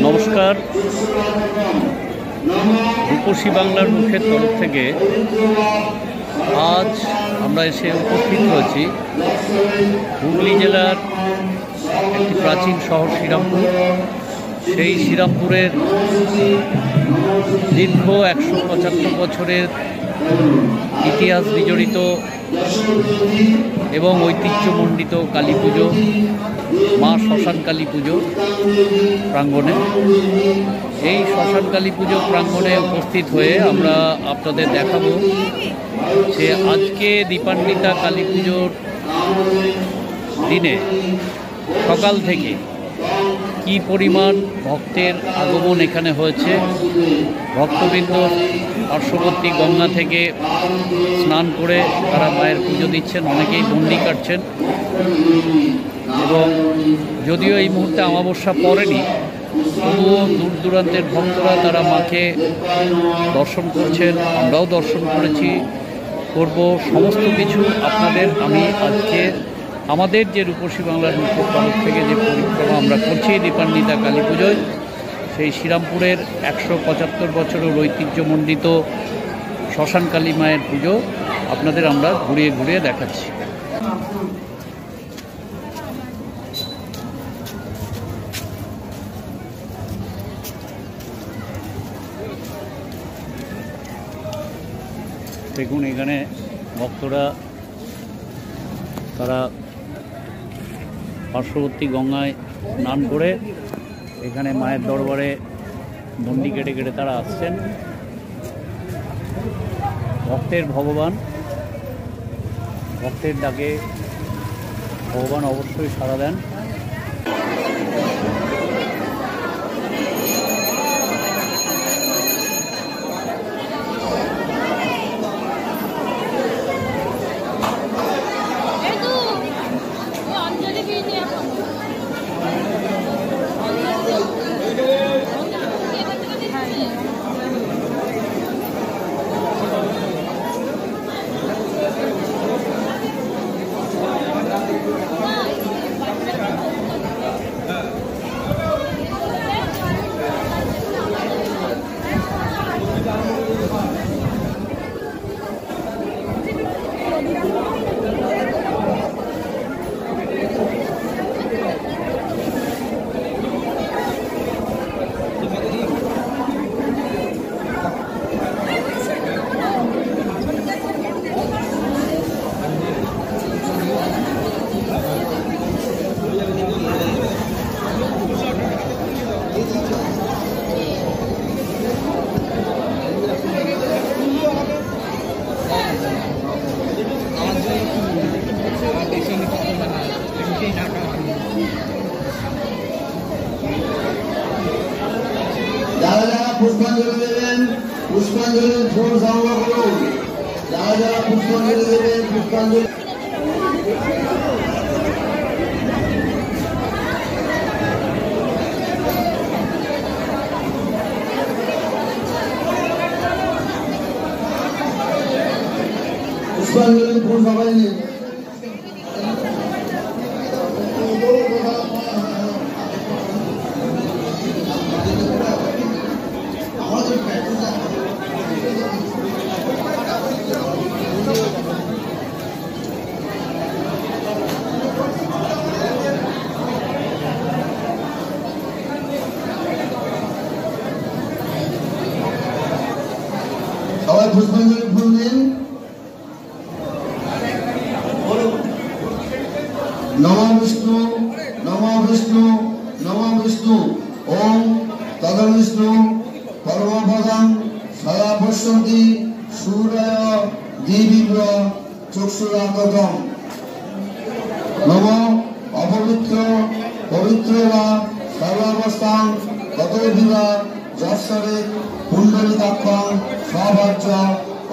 নমস্কার। রূপসী বাংলার মুখের তরফ থেকে আজ আমরা এসে উপস্থিত হয়েছি হুগলি জেলার একটি প্রাচীন শহর শ্রীরামপুর। সেই শ্রীরামপুরের দীর্ঘ 175 বছরের ইতিহাস বিজড়িত এবং ঐতিহ্যমণ্ডিত কালী পুজো, মা শ্মশান কালী পুজো প্রাঙ্গণে। এই শ্মশান কালী পুজো প্রাঙ্গণে উপস্থিত হয়ে আমরা আপনাদের দেখাবো যে আজকে দীপান্বিতা কালী পুজোর দিনে সকাল থেকে কি পরিমাণ ভক্তের আগমন এখানে হয়েছে। ভক্তবৃন্দ পার্শ্ববর্তী গঙ্গা থেকে স্নান করে তারা মায়ের পুজো দিচ্ছেন, অনেকেই দণ্ডি কাটছেন এবং যদিও এই মুহূর্তে অমাবস্যা পড়েনি, তবুও দূর দূরান্তের ভক্তরা তারা মাকে দর্শন করছেন। আমরাও দর্শন করেছি, করব। সমস্ত কিছু আপনাদের আমি আজকে আমাদের যে রূপসী বাংলার মুখের তরফ থেকে যে পরিক্রমা আমরা করছি দীপান্বিতা কালী পুজোয়, সেই শ্রীরামপুরের 175 বছরের ঐতিহ্যমণ্ডিত শ্মশান কালী মায়ের পুজো আপনাদের আমরা ঘুরিয়ে ঘুরিয়ে দেখাচ্ছি। দেখুন এখানে ভক্তরা তারা পার্শ্ববর্তী গঙ্গায় স্নান করে এখানে মায়ের দরবারে দণ্ডি কেটে কেটে তারা আসছেন। ভক্তের ভগবান, ভক্তের ডাকে ভগবান অবশ্যই সাড়া দেন। যারা যারা পুষ্পাঞ্জলি দেবেন, পুষ্পাঞ্জলির ফুল সংগ্রহ করুন। যারা যারা পুষ্পাঞ্জলি দেবেন, পুষ্পাঞ্জলি পুষ্পাঞ্জলির ফুল সবাই নিন। সবাই পুষ্পাঞ্জলি ফুল দিন। নমো বিষ্ণু, নমো বিষ্ণু, নমো বিষ্ণু। ওম তদবিষ্ণু পরমপদং সদা পশ্যন্তি সূর্যয় দিবিব্র চক্ষুরাগতম। নমো অপবিত্র পবিত্র বা সর্বাবস্থাং ততোধিবা যশ্বরে পুণ্ডরিকাক্ষং সবাচ্য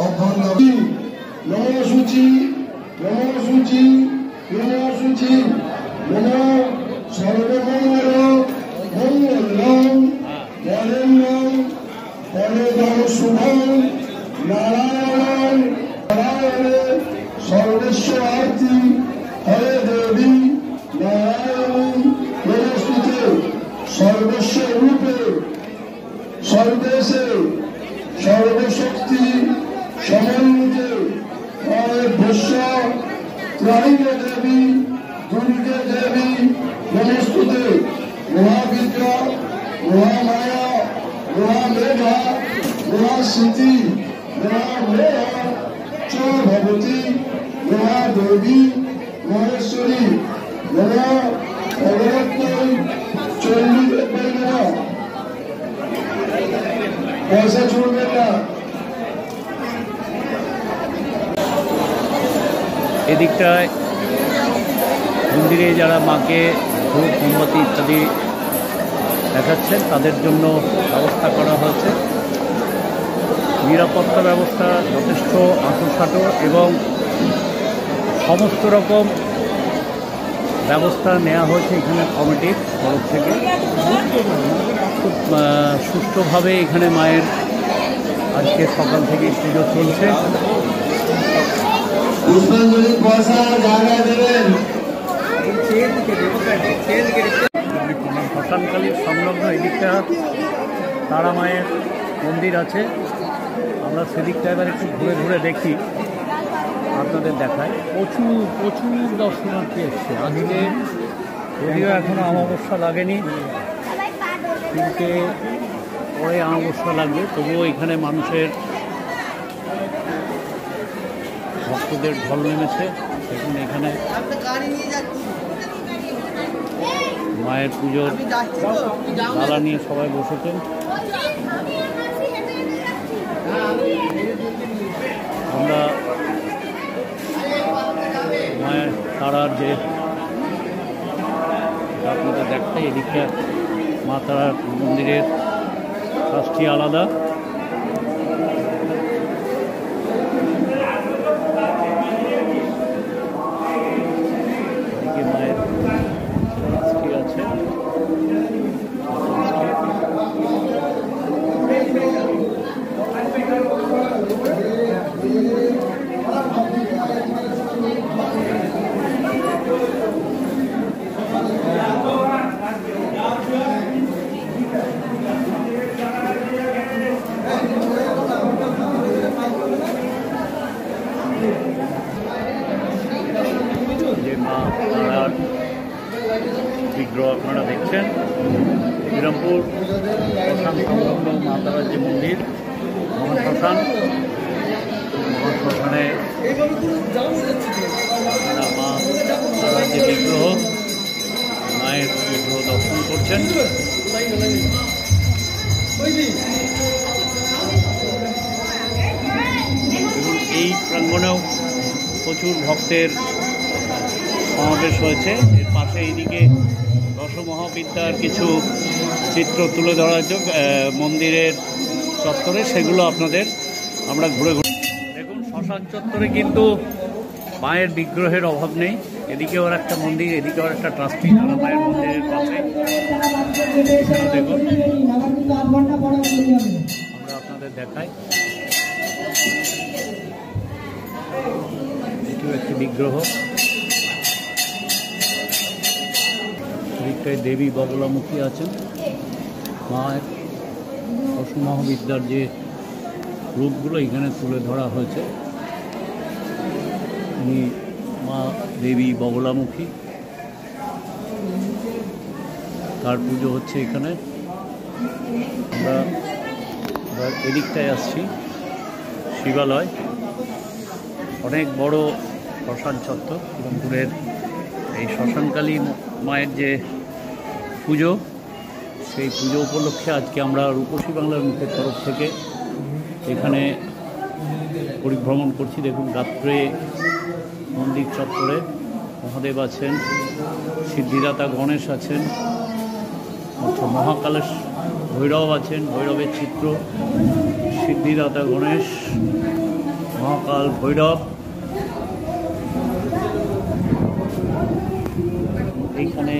অভ্যন্তরী। নমো শুচি, নমো শুচি, নমো শুচি, নমো সর্বমঙ্গল মঙ্গলং বরেণ্যং পরমং শুভং নারায়ণ নারায়ণে সর্বেশ্বরার্থী হরে দেবী নারায়ণ নমস্তুতে সর্ব সর্বস্বরূপে সর্বেশে সর্বশক্তি সমন্বিতে ভস্য ত্রাহিণী দেবী দুর্গে দেবী নমস্তুতে মহাবিদ্যা মহামায়া মহামেধা মহাস্মৃতি মহামেধ চ ভবতী মহাদেবী মহেশ্বরী মহা ভগবত্তৈ চণ্ডী নমঃ। পয়সা ছুড়বেন না। এদিকটায় মন্দিরে যারা মাকে ধূপ মোমবাতি ইত্যাদি দেখাচ্ছেন তাদের জন্য ব্যবস্থা করা হয়েছে। নিরাপত্তা ব্যবস্থা যথেষ্ট আঁটোসাঁটো এবং সমস্ত রকম ব্যবস্থা নেওয়া হয়েছে এখানে কমিটির তরফ থেকে। খুব সুষ্ঠুভাবে এখানে মায়ের আজকে সকাল থেকে পুজো চলছে। পুষ্পাঞ্জলি পয়সা জায়গা দেবেন। শ্মশানকালীর সংলগ্ন এদিকটা তারা মায়ের মন্দির আছে, আমরা সেদিকটা এবার একটু ঘুরে ঘুরে দেখি, আপনাদের দেখায়। প্রচুর প্রচুর দর্শনার্থী এসছে আজকে, যদিও এখনও অমাবস্যা লাগেনি, তিনটে পরে অমাবস্যা লাগবে, তবুও এখানে মানুষের ভক্তদের ঢল নেমেছে। দেখুন এখানে মায়ের পুজোর ডালা নিয়ে সবাই বসেছেন। আমরা মায়ের তারার যে আপনাদের দেখতে, এদিকটা মা তারার মন্দিরের কাজটি আলাদা। এদিকে মায়ের কাজটি আছে। যে মা তারার বিগ্রহ আপনারা দেখছেন, শ্রীরামপুর শ্মশান সংলগ্ন মা তারার যে মন্দির, মহাশ্মশান, মহাশ্মশানে আপনারা মা তারার যে বিগ্রহ, মায়ের বিগ্রহ দর্শন করছেন। এবং এই প্রাঙ্গণেও প্রচুর ভক্তের সমাবেশ হয়েছে। এর পাশে এইদিকে দশমহাবিদ্যার কিছু চিত্র তুলে ধরা হয়েছে মন্দিরের চত্বরে, সেগুলো আপনাদের আমরা ঘুরে ঘুরে দেখুন। শ্মশান চত্বরে কিন্তু মায়ের বিগ্রহের অভাব নেই। এদিকে ওর একটা মন্দির, এদিকে ওর একটা ট্রাস্টি মায়ের মন্দিরের পাশে। দেখুন আমরা আপনাদের দেখাই, এটিও একটি বিগ্রহ। এদিকটায় দেবী বগলামুখী আছেন। মায়ের দশমহাবিদ্যার যে রূপগুলো এখানে তুলে ধরা হয়েছে। ইনি মা দেবী বগলামুখী, তার পুজো হচ্ছে এখানে। আমরা এদিকটায় আসছি, শিবালয়, অনেক বড় শ্মশান চত্বর শ্রীরামপুরের। এই শ্মশানকালী মায়ের যে পুজো, সেই পুজো উপলক্ষে আজকে আমরা রূপসী বাংলার মুখের তরফ থেকে এখানে পরিভ্রমণ করছি। দেখুন রাত্রে মন্দির চত্বরে মহাদেব আছেন, সিদ্ধিদাতা গণেশ আছেন, মহাকালেশ ভৈরব আছেন, ভৈরবের চিত্র, সিদ্ধিদাতা গণেশ, মহাকাল ভৈরব। এইখানে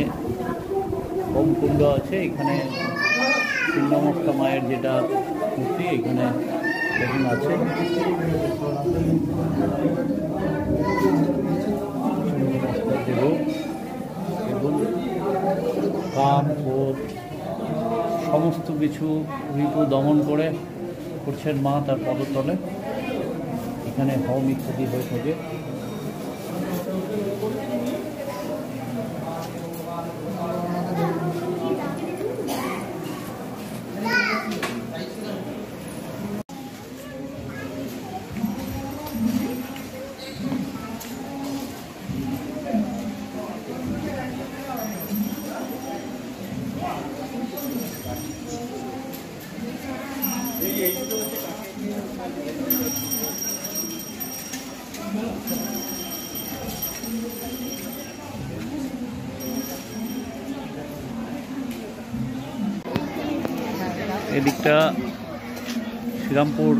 হোমকুণ্ড আছে, এখানে ছিন্নমস্তা মায়ের যেটা মূর্তি এখানে দেখুন আছে। এবং কাম, ক্রোধ, সমস্ত কিছু রিপু দমন করে করছেন মা তার পদতলে। এখানে হোম ইত্যাদি হয়ে থাকে। এদিকটা শ্রীরামপুর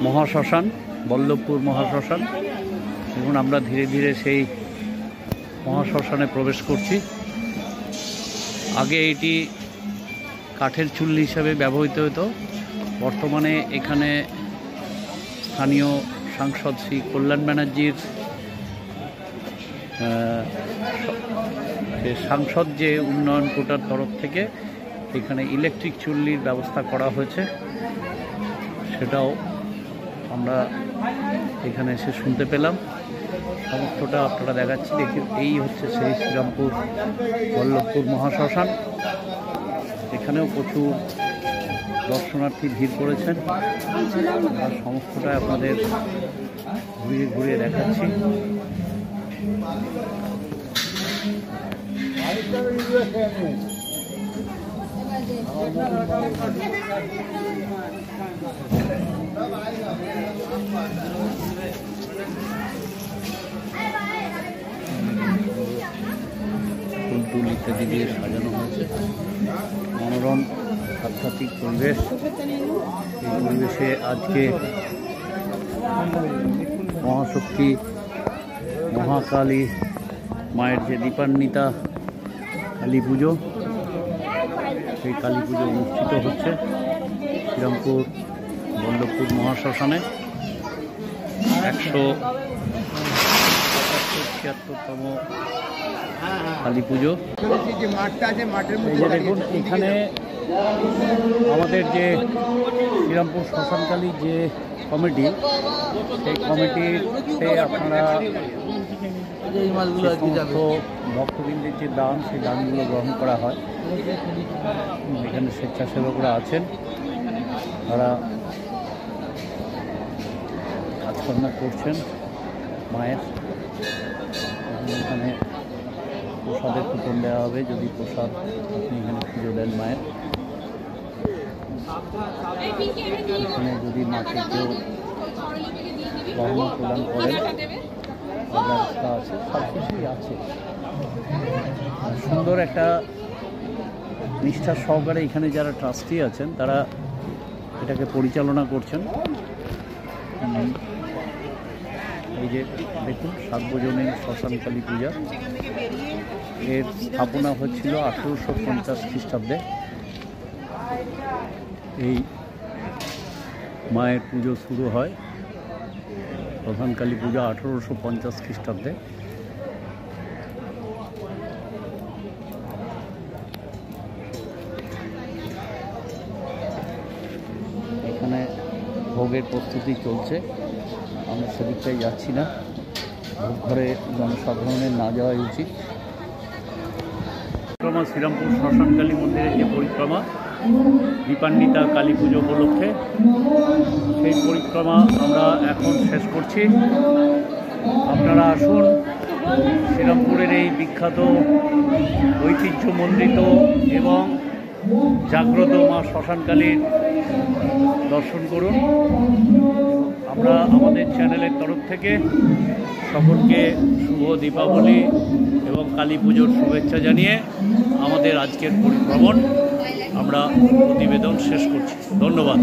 মহাশ্মশান, বল্লভপুর মহাশ্মশান। এখন আমরা ধীরে ধীরে সেই মহাশ্মশানে প্রবেশ করছি। আগে এটি কাঠের চুল্লি হিসাবে ব্যবহৃত হতো। বর্তমানে এখানে স্থানীয় সাংসদ শ্রী কল্যাণ ব্যানার্জির সাংসদ যে উন্নয়ন কোটার তরফ থেকে এখানে ইলেকট্রিক চুল্লির ব্যবস্থা করা হয়েছে, সেটাও আমরা এখানে এসে শুনতে পেলাম। সমস্তটা আপনারা দেখাচ্ছি। দেখুন, এই হচ্ছে সেই শ্রীরামপুর বল্লভপুর মহাশ্মশান। এখানেও প্রচুর দর্শনার্থী ভিড় করেছেন। আর সমস্তটা আপনাদের ঘুরিয়ে ঘুরিয়ে দেখাচ্ছি। ফুল টুল ইত্যাদি দিয়ে সাজানো হয়েছে। মনোরম আধ্যাত্মিক পরিবেশ। এই পরিবেশে আজকে মহাশক্তি মহাকালী মায়ের যে দীপান্বিতা কালী পুজো, সেই কালী পুজো অনুষ্ঠিত হচ্ছে শ্রীরামপুর বল্লভপুর মহাশ্মশানে। 176তম কালী পুজো। এই যে দেখুন, এখানে আমাদের যে শ্রীরামপুর শ্মশানকালী যে কমিটি, সেই কমিটিতে আপনারা ভক্তবৃন্দের যে দান, সেই দানগুলো গ্রহণ করা হয়। এখানে স্বেচ্ছাসেবকরা আছেন, তারা কাজকর্ম করছেন মায়ের। এখানে প্রসাদের কুপন দেওয়া হবে যদি প্রসাদ আপনি এখানে পুজো দেন মায়ের। এখানে যদি মাকে কেউ গহনা প্রদান করেন, ব্যবস্থা আছে, সব কিছুই আছে। সুন্দর একটা নিষ্ঠার সহকারে এখানে যারা ট্রাস্টি আছেন তারা এটাকে পরিচালনা করছেন। এই যে দেখুন, সার্বজনীন শ্মশানকালী পূজা, এর স্থাপনা হচ্ছিল 1850 খ্রিস্টাব্দে। এই মায়ের পুজো শুরু হয়, প্রধান কালী পূজা 1850 খ্রিস্টাব্দে। এখানে ভোগের প্রস্তুতি চলছে। আমরা সেদিকটাই যাচ্ছি না, ভোগ ঘরে জনসাধারণের না যাওয়াই উচিত। পরিক্রমা, শ্রীরামপুর শ্মশানকালী মন্দিরের যে পরিক্রমা দীপান্বিতা কালী পুজো উপলক্ষে, সেই পরিক্রমা আমরা এখন শেষ করছি। আপনারা আসুন, শ্রীরামপুরের এই বিখ্যাত ঐতিহ্যমণ্ডিত এবং জাগ্রত মা শ্মশানকালীর দর্শন করুন। আমরা আমাদের চ্যানেলের তরফ থেকে সকলকে শুভ দীপাবলি এবং কালী পুজোর শুভেচ্ছা জানিয়ে আমাদের আজকের পরিভ্রমণ আমরা প্রতিবেদন শেষ করছি। ধন্যবাদ।